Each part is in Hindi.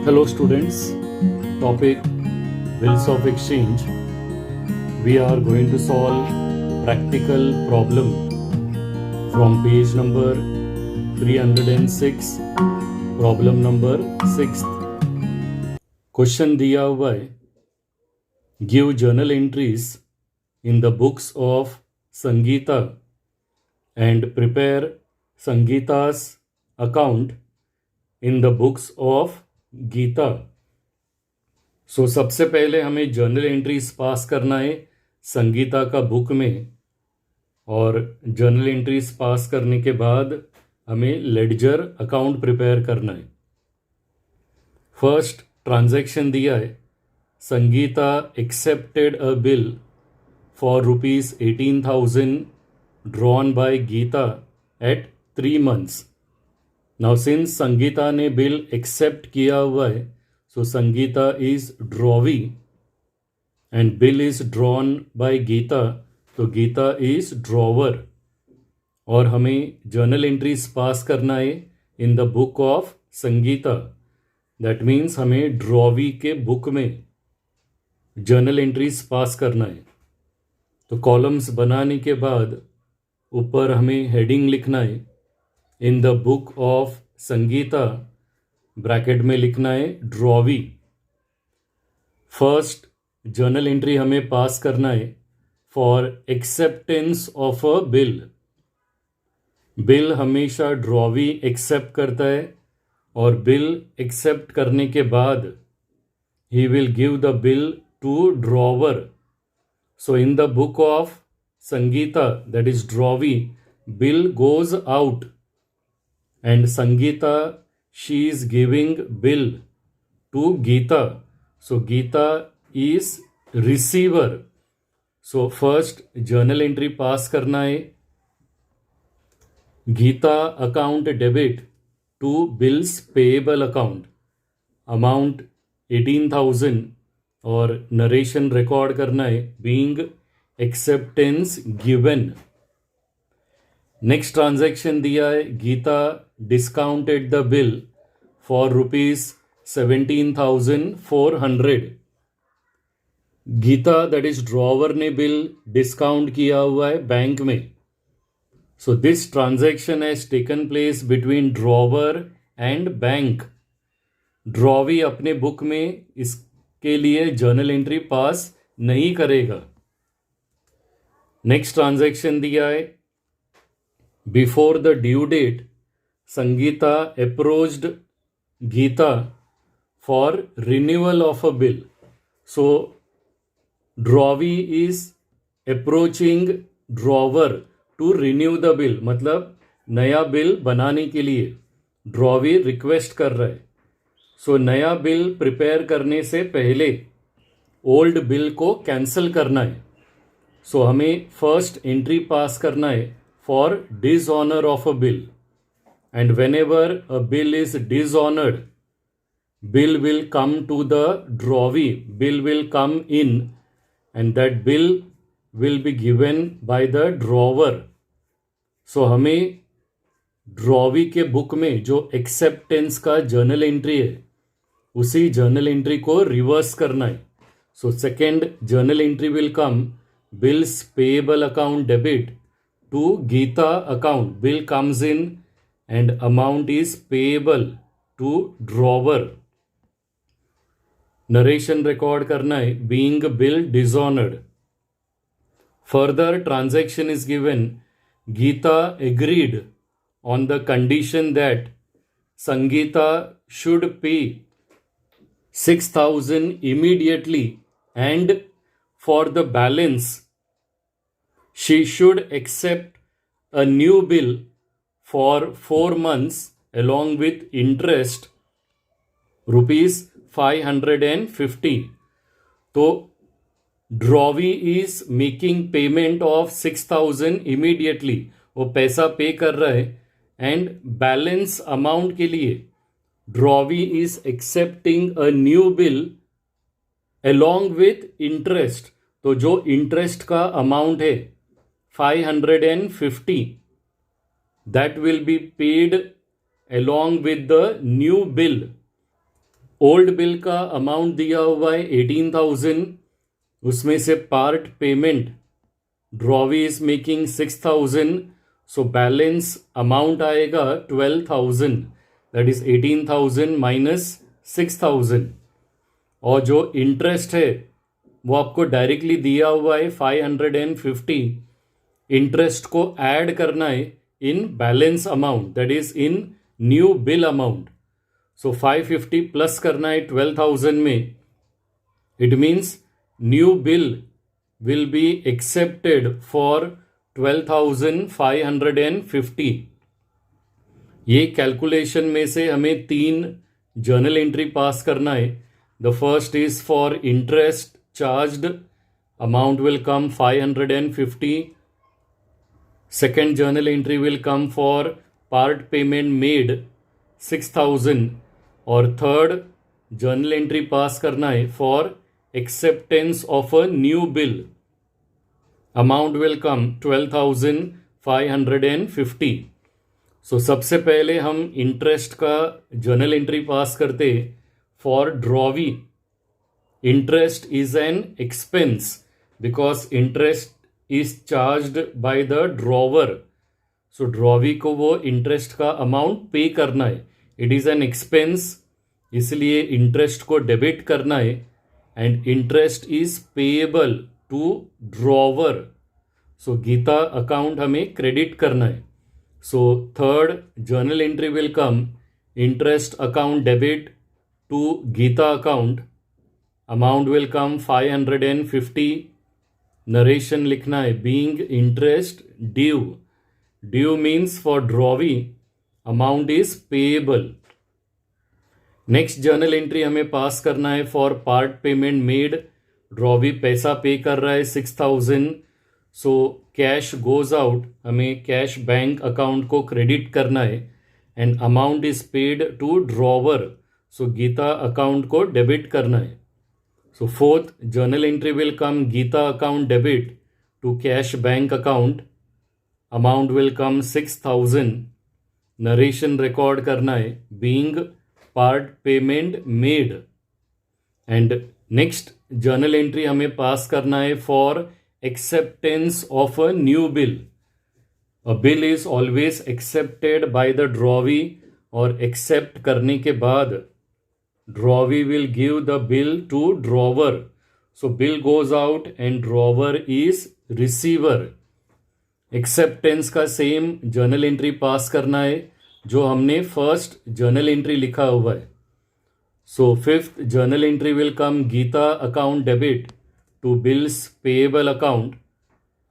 Hello students, topic Bills of Exchange. We are going to solve practical problem from page number 306, problem number 6. Question दिया हुआ है, give journal entries in the books of Sangeeta and prepare Sangeeta's account in the books of Gita. सो सबसे पहले हमें जर्नल एंट्रीज पास करना है संगीता का बुक में, और जर्नल एंट्रीज पास करने के बाद हमें लेडजर अकाउंट प्रिपेयर करना है. फर्स्ट ट्रांजैक्शन दिया है, Sangeeta accepted a bill for ₹18,000 drawn by Geeta at 3 months. Now since Sangeeta ने बिल एक्सेप्ट किया हुआ है, so Sangeeta is drawee and bill is drawn by Geeta, तो गीता इज ड्रॉवर. और हमें जर्नल एंट्रीज पास करना है in the book of Sangeeta. That means हमें ड्रॉवी के बुक में जर्नल एंट्रीज पास करना है. तो कॉलम्स बनाने के बाद ऊपर हमें हेडिंग लिखना है, in the book of Sangeeta, bracket में लिखना है ड्रॉवी. फर्स्ट जर्नल एंट्री हमें पास करना है for acceptance of a bill. Bill हमेशा ड्रॉवी एक्सेप्ट करता है, और बिल एक्सेप्ट करने के बाद ही will give the bill to drawer. So in the book of Sangeeta, that is drawee, bill goes out and Sangeeta, she is giving bill to Geeta. So Geeta is receiver. So first journal entry pass करना है, Geeta account debit to bills payable account, amount 18,000, और नरेशन रिकॉर्ड करना है being acceptance given. Next transaction दिया है, Geeta discounted the bill for ₹17,400. Geeta that is drawer ने बिल डिस्काउंट किया हुआ है बैंक में. So this transaction has taken place between drawer and bank. Drawee अपने बुक में इसके लिए जर्नल एंट्री पास नहीं करेगा. नेक्स्ट ट्रांजैक्शन दिया है, before the due date, Sangeeta approached Geeta for renewal of a bill. So, Drawee is approaching Drawer to renew the bill. मतलब नया बिल बनाने के लिए ड्रॉवी रिक्वेस्ट कर रहा है. सो नया बिल प्रिपेयर करने से पहले ओल्ड बिल को कैंसिल करना है. सो हमें फर्स्ट एंट्री पास करना है for dishonor of a bill, and whenever a bill is dishonored, bill will come to the drawee, bill will come in, and that bill will be given by the drawer. So हमें ड्रॉवी के बुक में जो एक्सेप्टेंस का जर्नल एंट्री है उसी जर्नल एंट्री को रिवर्स करना है. So second journal entry will come, bills payable account debit to Geeta account. Bill comes in and amount is payable to drawer. Narration record करना है, being bill dishonored. Further transaction is given, Geeta agreed on the condition that Sangeeta should pay 6,000 immediately, and for the balance she should accept a new bill for 4 months along with interest ₹550. तो drawee is making payment of 6,000 immediately, वो पैसा पे कर रहा है, एंड बैलेंस अमाउंट के लिए drawee is accepting a new bill along with interest. तो जो इंटरेस्ट का अमाउंट है 550, that will be paid along with the new bill. Old bill का अमाउंट दिया हुआ है 18,000, उसमें से part payment drawee is making 6,000, so balance amount आएगा 12,000, दैट इज 18,000 माइनस 6,000। और जो इंटरेस्ट है वो आपको डायरेक्टली दिया हुआ है 550, इंटरेस्ट को ऐड करना है in balance amount, that is in new bill amount. So 550 plus करना है 12,000 में, it means new bill will be accepted for 12,550। ये कैलकुलेशन में से हमें 3 जर्नल एंट्री पास करना है। The first is for interest charged, amount will come 550। Second journal entry will come for part payment made 6,000। और थर्ड जर्नल एंट्री पास करना है for acceptance of a new bill, amount will come 12,550। सो सबसे पहले हम इंटरेस्ट का जर्नल एंट्री पास करते for drawee. Interest is an expense because interest is charged by the drawer. So drawee को वो इंटरेस्ट का अमाउंट पे करना है, इट इज एन एक्सपेंस, इसलिए इंटरेस्ट को डेबिट करना है। And interest is payable to drawer, so Geeta account हमें क्रेडिट करना है। So third journal entry will come interest account debit to Geeta account, amount will come 550। Narration लिखना है being interest due, due means for drawee amount is payable. Next journal entry हमें पास करना है for part payment made, drawee पैसा पे कर रहा है 6,000, सो कैश गोज आउट, हमें कैश बैंक अकाउंट को क्रेडिट करना है। And amount is paid to drawer, so Geeta account को डेबिट करना है। So fourth journal entry will come Geeta account debit to cash bank account, amount will come 6,000। Narration record करना है being part payment made. And next journal entry हमें पास करना है for acceptance of a new bill. A bill is always accepted by the drawee, और एक्सेप्ट करने के बाद drawee will give the bill to drawer, so bill goes out and drawer is receiver. Acceptance का सेम जर्नल एंट्री पास करना है जो हमने फर्स्ट जर्नल एंट्री लिखा हुआ है। So fifth journal entry will come Geeta account debit to bills payable account,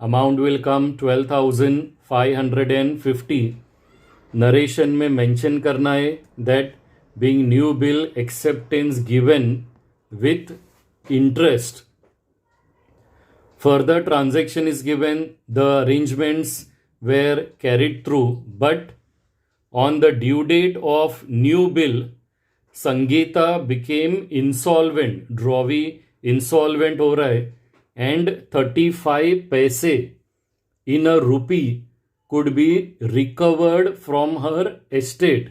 amount will come 12,550। Narration में मेंशन करना है that being new bill acceptance given with interest. Further transaction is given, the arrangements were carried through, but on the due date of new bill, Sangeeta became insolvent, drawee insolvent हो रहा है, and 35 पैसे in a rupee could be recovered from her estate.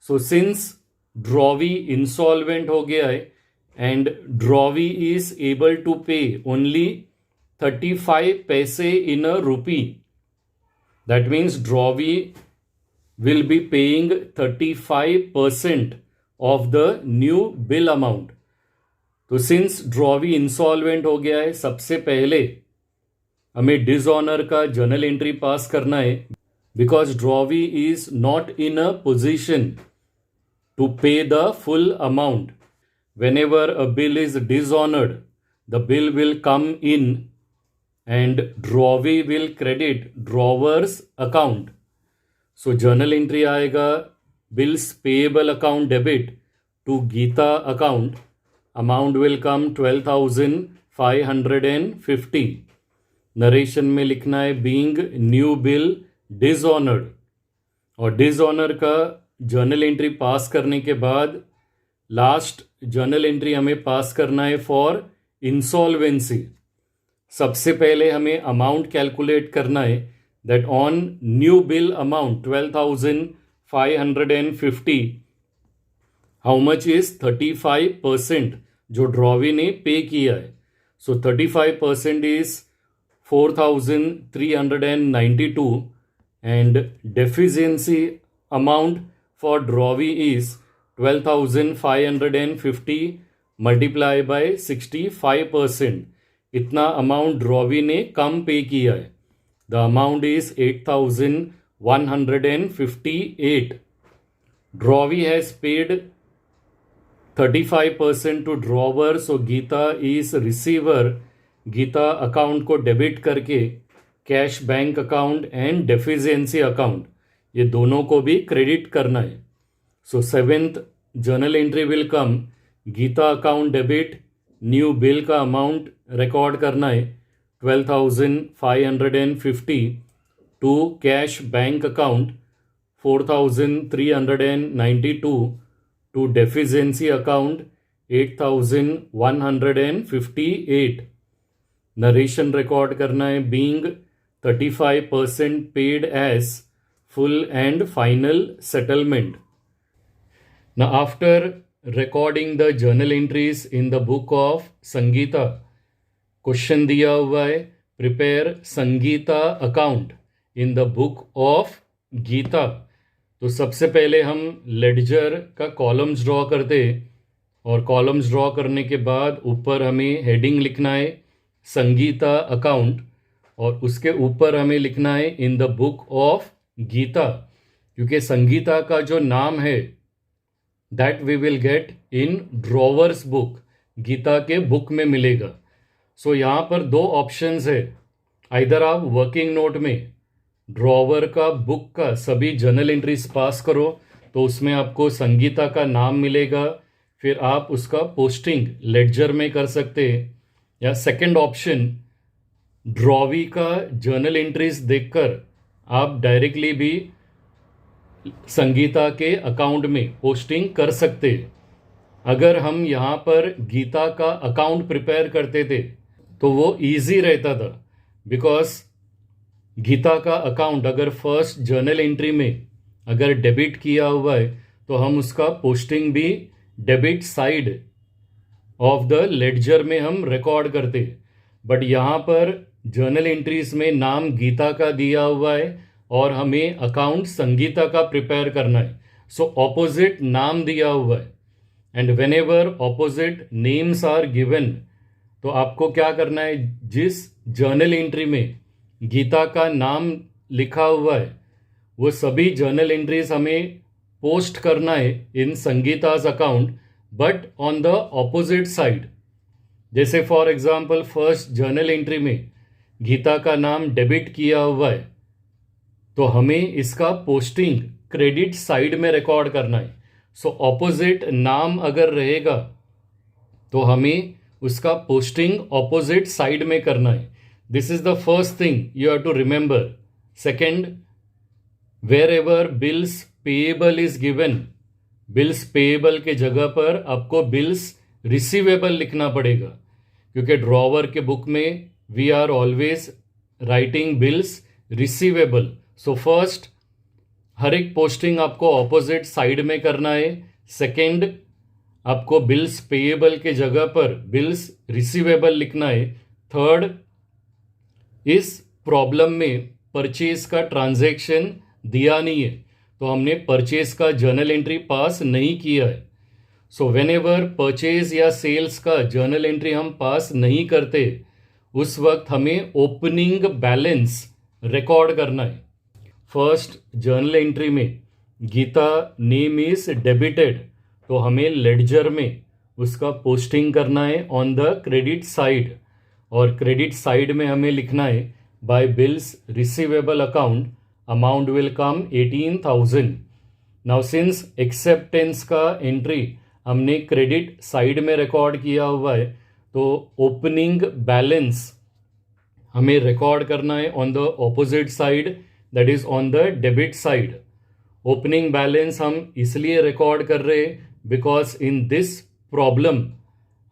So since drawee insolvent हो गया है and drawee is able to pay only 35 paise in a rupee, that means drawee will be paying 35% of the new bill amount. तो सिंस ड्रॉवी इंसॉल्वेंट हो गया है, सबसे पहले हमें डिसऑनर का जर्नल एंट्री पास करना है because drawee is not in a position to pay the full amount. whenever a bill is dishonored, the bill will come in and drawee will credit drawer's account. So journal entry आएगा bills payable account debit to Geeta account, amount will come 12,550। Narration में लिखना है बीइंग न्यू बिल डिसऑनर्ड, और डिसऑनर का जर्नल एंट्री पास करने के बाद लास्ट जर्नल एंट्री हमें पास करना है फॉर इंसॉल्वेंसी। सबसे पहले हमें अमाउंट कैलकुलेट करना है that on new bill amount 12,550 how much is 35% जो ड्रॉवी ने पे किया है. So 35% is 4,392 and deficiency amount for drawee is 12,550 multiply by 65%. इतना अमाउंट ड्रॉवी ने कम पे किया है. The amount is 8,158. Drawee has paid 35% to drawer. So Geeta is receiver. Geeta account को डेबिट करके cash bank account and deficiency account ये दोनों को भी क्रेडिट करना है. So 7th journal entry will come. Geeta account debit. New bill का अमाउंट रिकॉर्ड करना है 12,550 to cash bank account 4,392 to deficiency account 8,158. Narration record करना है being 35% paid as full and final settlement. Now after recording the journal entries in the book of Sangeeta, question दिया हुआ है prepare Sangeeta account in the book of Geeta. तो सबसे पहले हम लेडजर का कॉलम्स ड्रॉ करते और कॉलम्स ड्रॉ करने के बाद ऊपर हमें हेडिंग लिखना है संगीता अकाउंट और उसके ऊपर हमें लिखना है in the book of Geeta, क्योंकि संगीता का जो नाम है that we will get in drawer's book, Geeta के बुक में मिलेगा. सो यहाँ पर दो ऑप्शंस है. आइदर आप वर्किंग नोट में ड्रॉवर का बुक का सभी जर्नल एंट्रीज पास करो तो उसमें आपको संगीता का नाम मिलेगा, फिर आप उसका पोस्टिंग लेडजर में कर सकते हैं. या सेकंड ऑप्शन ड्रॉवी का जर्नल एंट्रीज देखकर आप डायरेक्टली भी संगीता के अकाउंट में पोस्टिंग कर सकते. अगर हम यहाँ पर गीता का अकाउंट प्रिपेयर करते थे तो वो इजी रहता था, बिकॉज गीता का अकाउंट अगर फर्स्ट जर्नल एंट्री में अगर डेबिट किया हुआ है तो हम उसका पोस्टिंग भी debit side of the ledger में हम रिकॉर्ड करते. बट यहाँ पर जर्नल एंट्रीज में नाम गीता का दिया हुआ है और हमें अकाउंट संगीता का प्रिपेयर करना है. सो ऑपोजिट नाम दिया हुआ है and whenever opposite names are given तो आपको क्या करना है, जिस जर्नल एंट्री में गीता का नाम लिखा हुआ है वो सभी जर्नल एंट्रीज हमें पोस्ट करना है in Sangeeta's account but on the opposite side. जैसे for example first journal entry में गीता का नाम डेबिट किया हुआ है तो हमें इसका पोस्टिंग क्रेडिट साइड में रिकॉर्ड करना है. सो ऑपोजिट नाम अगर रहेगा तो हमें उसका पोस्टिंग ऑपोजिट साइड में करना है. This is the first thing you have to remember. Second, wherever bills payable is given, bills payable के जगह पर आपको बिल्स रिसीवेबल लिखना पड़ेगा, क्योंकि ड्रॉवर के बुक में we are always writing bills receivable. So first हर एक पोस्टिंग आपको ऑपोजिट साइड में करना है. सेकेंड, आपको बिल्स पेएबल के जगह पर बिल्स रिसीवेबल लिखना है. थर्ड, इस प्रॉब्लम में परचेज का ट्रांजैक्शन दिया नहीं है तो हमने परचेज का जर्नल एंट्री पास नहीं किया है. सो वेन एवर परचेज या सेल्स का जर्नल एंट्री हम पास नहीं करते उस वक्त हमें ओपनिंग बैलेंस रिकॉर्ड करना है. फर्स्ट जर्नल एंट्री में गीता नेम इज डेबिटेड तो हमें लेडजर में उसका पोस्टिंग करना है ऑन द क्रेडिट साइड, और क्रेडिट साइड में हमें लिखना है by bills receivable account amount will come 18,000. Now since acceptance का एंट्री हमने क्रेडिट साइड में रिकॉर्ड किया हुआ है तो ओपनिंग बैलेंस हमें रिकॉर्ड करना है on the opposite side, that is on the debit side. Opening balance हम इसलिए रिकॉर्ड कर रहे हैं बिकॉज इन दिस प्रॉब्लम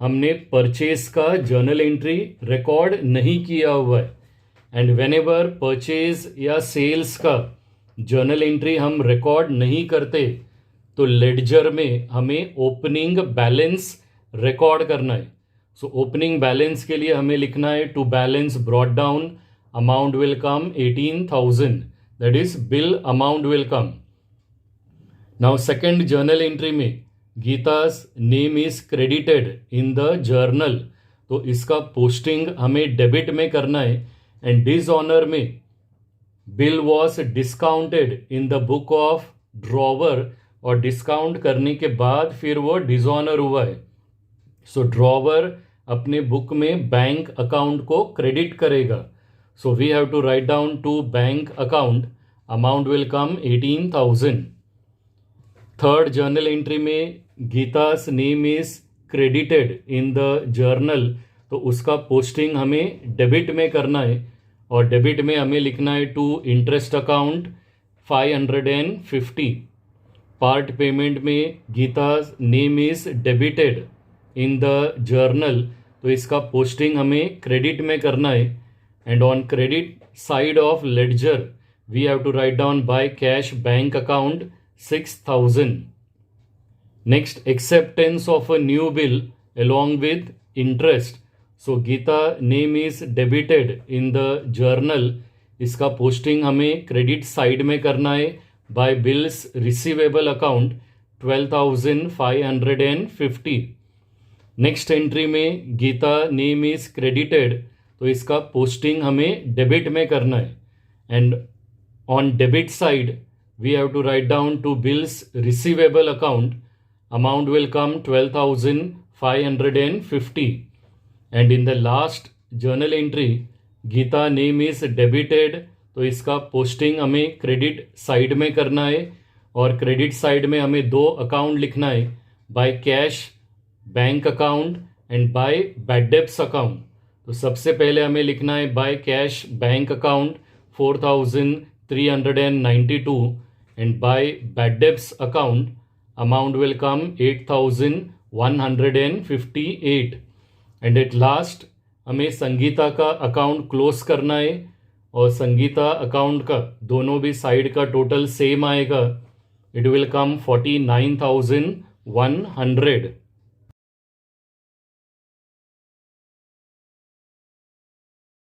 हमने परचेज का जर्नल एंट्री रिकॉर्ड नहीं किया हुआ है. एंड वेन एवर परचेज या सेल्स का जर्नल एंट्री हम रिकॉर्ड नहीं करते तो लेडजर में हमें ओपनिंग बैलेंस रिकॉर्ड करना है. सो ओपनिंग बैलेंस के लिए हमें लिखना है to balance brought down amount will come 18,000. That is bill amount will come. Now second journal entry में Geeta's name is credited in the journal. तो इसका पोस्टिंग हमें डेबिट में करना है. एंड डिसऑनर में bill was discounted in the book of drawer. और डिस्काउंट करने के बाद फिर वो डिसऑनर हुआ है. सो ड्रॉवर अपने बुक में बैंक अकाउंट को क्रेडिट करेगा. So we have to write down to bank account amount will come 18,000. Third journal entry में Geeta's name is credited in the journal. तो उसका पोस्टिंग हमें डेबिट में करना है. और डेबिट में हमें लिखना है to interest account 550. Part payment में Geeta's name is debited in the journal. तो इसका पोस्टिंग हमें क्रेडिट में करना है. And on credit side of ledger we have to write down by cash bank account 6,000. Next acceptance of a new bill along with interest. So Geeta name is debited in the journal. इसका पोस्टिंग हमें क्रेडिट साइड में करना है by bills receivable account 12,550. Next entry में गीता नेम इज क्रेडिटेड. तो इसका पोस्टिंग हमें डेबिट में करना है. And on debit side we have to write down to bills receivable account amount will come 12,550. And in the last journal entry Geeta name is debited. तो इसका पोस्टिंग हमें क्रेडिट साइड में करना है. और क्रेडिट साइड में हमें दो अकाउंट लिखना है bye cash bank account and by bad debts account. तो सबसे पहले हमें लिखना है bye cash bank account 4,392. And by bad debts account amount will come 8,158. And at last हमें संगीता का अकाउंट क्लोज करना है. और संगीता अकाउंट का दोनों भी साइड का टोटल सेम आएगा. It will come 49,100.